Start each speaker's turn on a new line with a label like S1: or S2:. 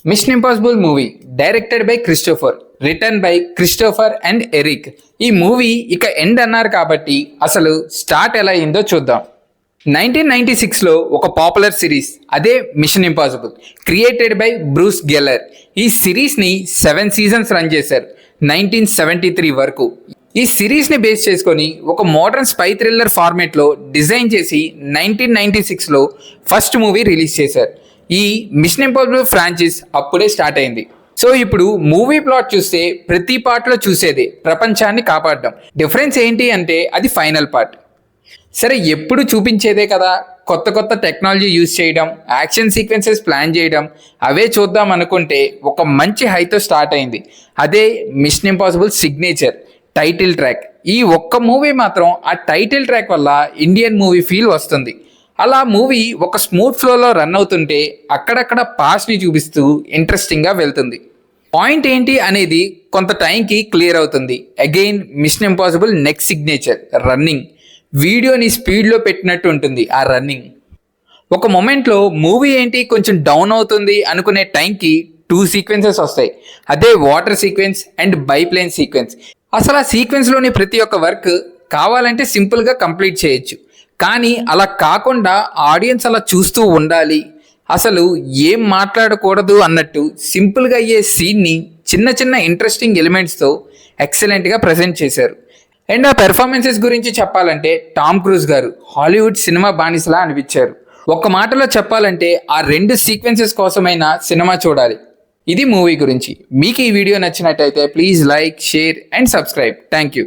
S1: Machine impossible movie directed by Christopher, return by Christopher and Eric. ఈ movie ఇక end అన్నారు కాబట్టి అసలు స్టార్ట్ ఎలా అయిందో చూద్దాం. 1996లో ఒక పాపులర్ సిరీస్ అదే mission impossible, created by Bruce Geller. ఈ సిరీస్ని 7 సీజన్స్ రన్ చేశారు 1973 వరకు. ఈ సిరీస్ని బేస్ చేసుకొని ఒక మోడర్న్ స్పై థ్రిల్లర్ ఫార్మేట్లో డిజైన్ చేసి 1996లో ఫస్ట్ మూవీ రిలీజ్ చేశారు. ఈ మిషన్ ఇంపాసిబుల్ ఫ్రాంచైజ్ అప్పుడే స్టార్ట్ అయింది. సో ఇప్పుడు మూవీ ప్లాట్ చూస్తే ప్రతి పార్ట్లో చూసేదే ప్రపంచాన్ని కాపాడడం. డిఫరెన్స్ ఏంటి అంటే అది ఫైనల్ పార్ట్. సరే, ఎప్పుడు చూపించేదే కదా, కొత్త కొత్త టెక్నాలజీ యూజ్ చేయడం, యాక్షన్ సీక్వెన్సెస్ ప్లాన్ చేయడం, అవే చూద్దాం అనుకుంటే ఒక మంచి హైతో స్టార్ట్ అయింది. అదే mission impossible signature title track. ఈ ఒక్క మూవీ మాత్రం ఆ టైటిల్ ట్రాక్ వల్ల ఇండియన్ మూవీ ఫీల్ వస్తుంది. అలా మూవీ ఒక స్మూత్ ఫ్లోలో రన్ అవుతుంటే అక్కడక్కడ పాస్ట్ని చూపిస్తూ ఇంట్రెస్టింగ్గా వెళ్తుంది. పాయింట్ ఏంటి అనేది కొంత టైంకి క్లియర్ అవుతుంది. Again mission impossible next signature running. వీడియోని స్పీడ్లో పెట్టినట్టు ఉంటుంది ఆ రన్నింగ్. ఒక మొమెంట్లో మూవీ ఏంటి కొంచెం డౌన్ అవుతుంది అనుకునే టైంకి 2 సీక్వెన్సెస్ వస్తాయి. అదే water sequence and biplane sequence. అసలు ఆ సీక్వెన్స్లోని ప్రతి ఒక్క వర్క్ కావాలంటే సింపుల్గా కంప్లీట్ చేయొచ్చు, కానీ అలా కాకుండా ఆడియన్స్ అలా చూస్తూ ఉండాలి, అసలు ఏం మాట్లాడకూడదు అన్నట్టు సింపుల్గా అయ్యే సీన్ని చిన్న చిన్న ఇంట్రెస్టింగ్ ఎలిమెంట్స్తో ఎక్సలెంట్గా ప్రజెంట్ చేశారు. అండ్ ఆ పెర్ఫార్మెన్సెస్ గురించి చెప్పాలంటే టామ్ క్రూజ్ గారు హాలీవుడ్ సినిమా బానిసలా అనిపించారు. ఒక్క మాటలో చెప్పాలంటే ఆ 2 సీక్వెన్సెస్ కోసమైనా సినిమా చూడాలి. ఇది మూవీ గురించి. మీకు ఈ వీడియో నచ్చినట్టయితే please like, share and subscribe. Thank you.